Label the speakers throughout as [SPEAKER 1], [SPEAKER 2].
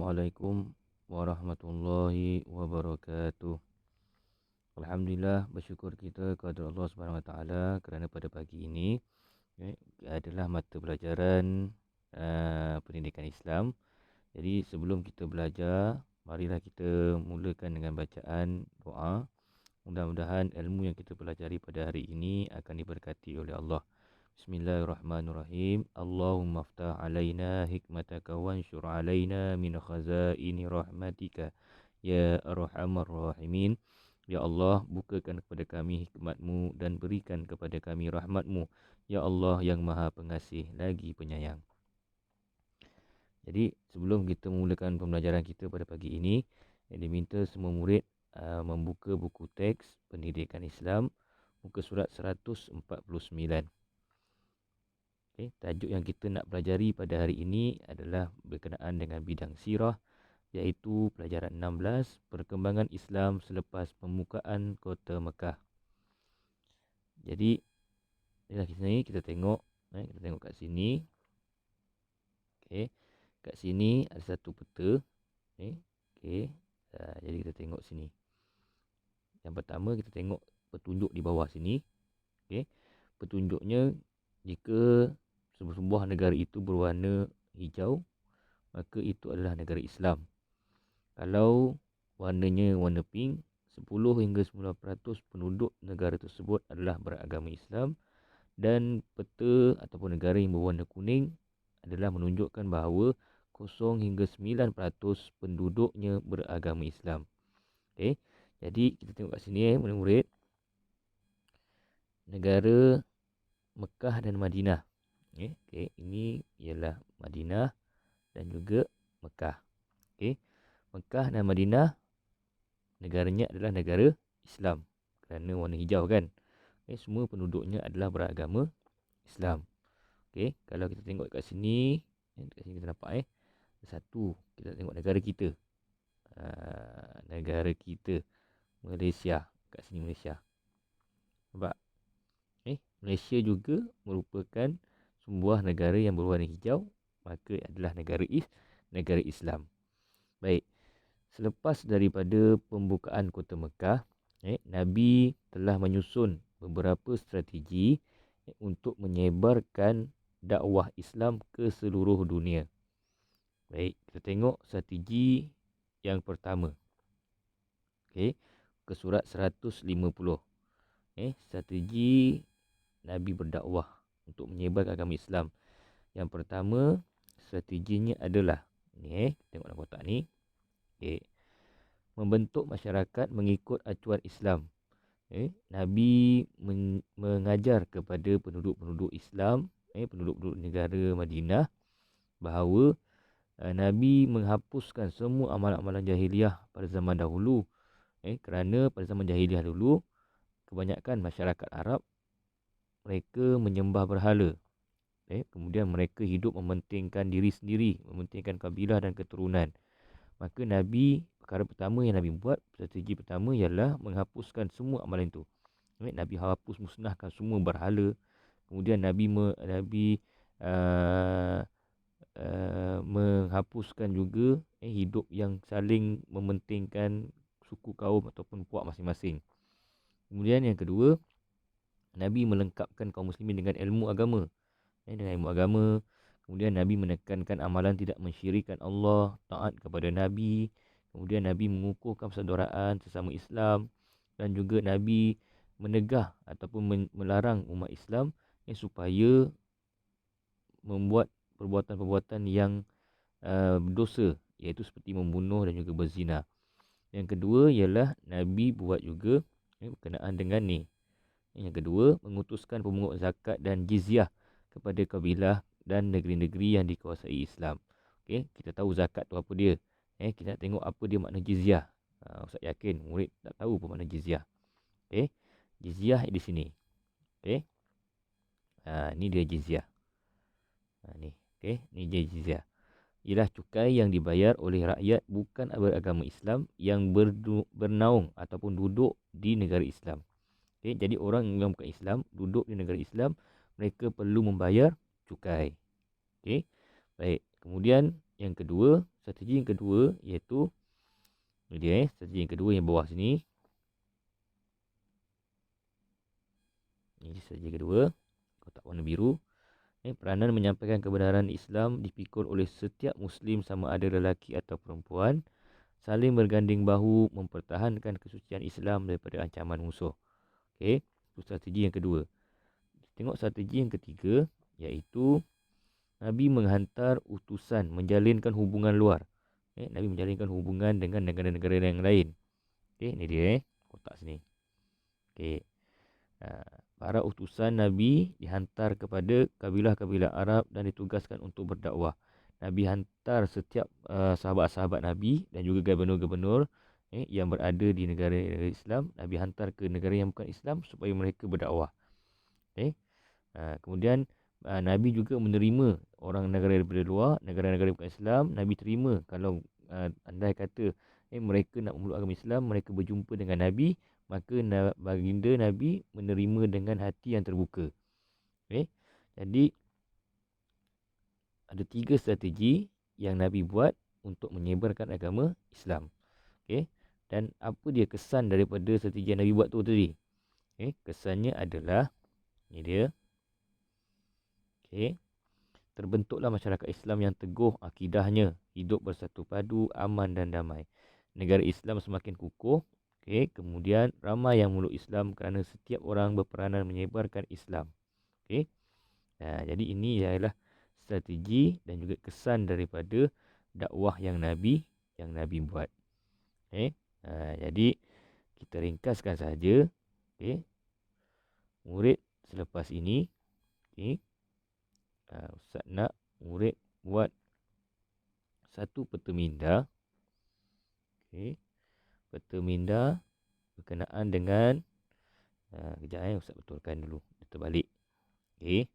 [SPEAKER 1] Assalamualaikum warahmatullahi wabarakatuh. Alhamdulillah, bersyukur kita kepada Allah Subhanahu Wa Taala kerana pada pagi ini adalah mata pelajaran pendidikan Islam. Jadi sebelum kita belajar, marilah kita mulakan dengan bacaan doa. Mudah-mudahan ilmu yang kita pelajari pada hari ini akan diberkati oleh Allah. Bismillahirrahmanirrahim. Allahumma aftah alaina hikmataka wansyur alaina min khazaini rahmatika ya arhamar rahimin. Ya Allah, bukakan kepada kami hikmat-Mu dan berikan kepada kami rahmat-Mu. Ya Allah yang Maha Pengasih lagi Penyayang. Jadi sebelum kita memulakan pembelajaran kita pada pagi ini, diminta semua murid membuka buku teks pendidikan Islam muka surat 149. Tajuk yang kita nak pelajari pada hari ini adalah berkenaan dengan bidang sirah, iaitu pelajaran 16, perkembangan Islam selepas pembukaan kota Mekah. Jadi inilah sini kita tengok, kat sini. Kat sini ada satu peta. Jadi kita tengok sini. Yang pertama kita tengok petunjuk di bawah sini. Petunjuknya, jika sebuah negara itu berwarna hijau, maka itu adalah negara Islam. Kalau warnanya warna pink, 10 hingga 9% penduduk negara tersebut adalah beragama Islam, dan peta ataupun negara yang berwarna kuning adalah menunjukkan bahawa 0 hingga 9% penduduknya beragama Islam. Jadi kita tengok kat sini murid-murid. Negara Mekah dan Madinah. Ini ialah Madinah dan juga Mekah. Mekah dan Madinah, negaranya adalah negara Islam kerana warna hijau kan. Semua penduduknya adalah beragama Islam. Kalau kita tengok kat sini, kat sini kita nampak satu, kita tengok negara kita. Negara kita Malaysia, kat sini Malaysia. Nampak? Malaysia juga merupakan sebuah negara yang berwarna hijau, maka adalah negara Islam. Baik. Selepas daripada pembukaan kota Mekah, Nabi telah menyusun beberapa strategi untuk menyebarkan dakwah Islam ke seluruh dunia. Baik, kita tengok strategi yang pertama. Ke surat 150. Strategi Nabi berdakwah untuk menyebarkan agama Islam. Yang pertama, strateginya adalah ni, tengok dalam kotak ni. Membentuk masyarakat mengikut acuan Islam. Nabi mengajar kepada penduduk-penduduk Islam, penduduk-penduduk negara Madinah, bahawa Nabi menghapuskan semua amalan-amalan jahiliah pada zaman dahulu. Kerana pada zaman jahiliah dulu, kebanyakan masyarakat Arab, mereka menyembah berhala. Kemudian mereka hidup mementingkan diri sendiri, mementingkan kabilah dan keturunan. Maka Nabi, perkara pertama yang Nabi buat, strategi pertama ialah menghapuskan semua amalan itu. Nabi hapus, musnahkan semua berhala. Kemudian Nabi menghapuskan juga hidup yang saling mementingkan suku kaum ataupun puak masing-masing. Kemudian yang kedua, Nabi melengkapkan kaum muslimin dengan ilmu agama. Kemudian Nabi menekankan amalan tidak mensyirikkan Allah, taat kepada Nabi. Kemudian Nabi mengukuhkan persaudaraan sesama Islam. Dan juga Nabi menegah ataupun melarang umat Islam supaya membuat perbuatan-perbuatan yang berdosa, iaitu seperti membunuh dan juga berzina. Yang kedua ialah Nabi buat juga berkenaan dengan ni. Yang kedua, mengutuskan pemungut zakat dan jizyah kepada kabilah dan negeri-negeri yang dikuasai Islam. Kita tahu zakat tu apa dia. Kita nak tengok apa dia makna jizyah. Ustaz yakin murid tak tahu apa makna jizyah. Jizyah di sini. Ni dia jizyah. Ni dia jizyah. Ialah cukai yang dibayar oleh rakyat bukan beragama Islam yang bernaung ataupun duduk di negara Islam. Jadi orang yang bukan Islam, duduk di negara Islam, mereka perlu membayar cukai. Baik. Kemudian yang kedua, strategi yang kedua iaitu ini dia strategi yang kedua yang bawah sini. Ini strategi kedua, kotak warna biru. Peranan menyampaikan kebenaran Islam dipikul oleh setiap Muslim sama ada lelaki atau perempuan, saling berganding bahu mempertahankan kesucian Islam daripada ancaman musuh. Okey, itu strategi yang kedua. Tengok strategi yang ketiga, iaitu Nabi menghantar utusan menjalinkan hubungan luar. Nabi menjalinkan hubungan dengan negara-negara yang lain. Okey, ini dia kotak sini. Okey. Para utusan Nabi dihantar kepada kabilah-kabilah Arab dan ditugaskan untuk berdakwah. Nabi hantar setiap sahabat-sahabat Nabi dan juga gubernur-gubernur yang berada di negara-negara Islam. Nabi hantar ke negara yang bukan Islam supaya mereka berdakwah. Kemudian Nabi juga menerima orang negara daripada luar, negara-negara bukan Islam. Nabi terima kalau andai kata mereka nak memeluk agama Islam, mereka berjumpa dengan Nabi, maka baginda Nabi menerima dengan hati yang terbuka. Jadi ada 3 strategi yang Nabi buat untuk menyebarkan agama Islam. Dan apa dia kesan daripada strategi yang Nabi buat tu tadi? Kesannya adalah ni dia. Terbentuklah masyarakat Islam yang teguh akidahnya, hidup bersatu padu, aman dan damai. Negara Islam semakin kukuh. Kemudian ramai yang meluk Islam kerana setiap orang berperanan menyebarkan Islam. Jadi ini ialah strategi dan juga kesan daripada dakwah yang Nabi buat. Jadi kita ringkaskan saja. Murid selepas ini, Ustaz nak murid buat satu peta minda. Peta minda berkenaan dengan kejap Ustaz betulkan dulu. Dia terbalik. Baik.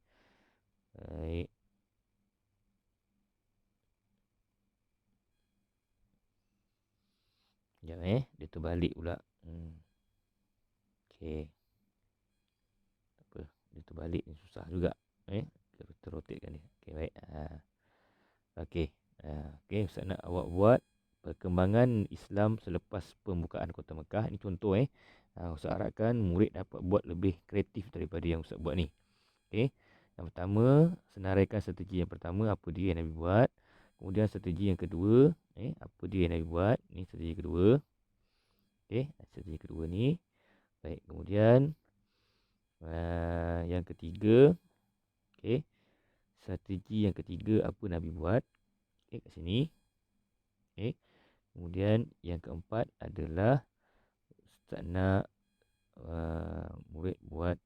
[SPEAKER 1] Sekejap dia terbalik pula. Tak apa. Dia terbalik ni susah juga. Kita rotatekan dia. Baik. Ustaz nak awak buat perkembangan Islam selepas pembukaan Kota Mekah. Ini contoh Ustaz harapkan murid dapat buat lebih kreatif daripada yang Ustaz buat ni. Yang pertama, senaraikan strategi yang pertama, apa dia yang Nabi buat. Kemudian strategi yang kedua, apa dia yang Nabi buat. Ni strategi kedua. Strategi kedua ni. Baik, kemudian yang ketiga. Strategi yang ketiga, apa Nabi buat. Kat sini. Kemudian yang keempat adalah Ustaz nak murid buat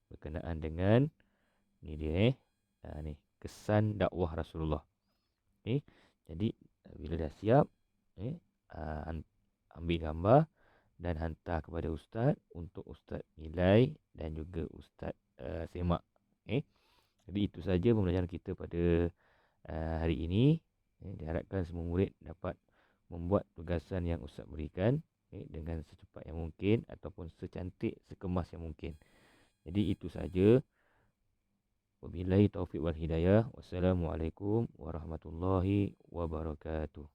[SPEAKER 1] berkenaan dengan ni dia ni kesan dakwah Rasulullah. Jadi bila dah siap, ambil gambar dan hantar kepada ustaz untuk ustaz nilai dan juga ustaz semak. Jadi itu saja pembelajaran kita pada hari ini. Diharapkan semua murid dapat membuat tugasan yang ustaz berikan dengan secepat yang mungkin ataupun secantik, sekemas yang mungkin. Jadi itu saja. Wabillahi taufiq wal hidayah. Wassalamualaikum warahmatullahi wabarakatuh.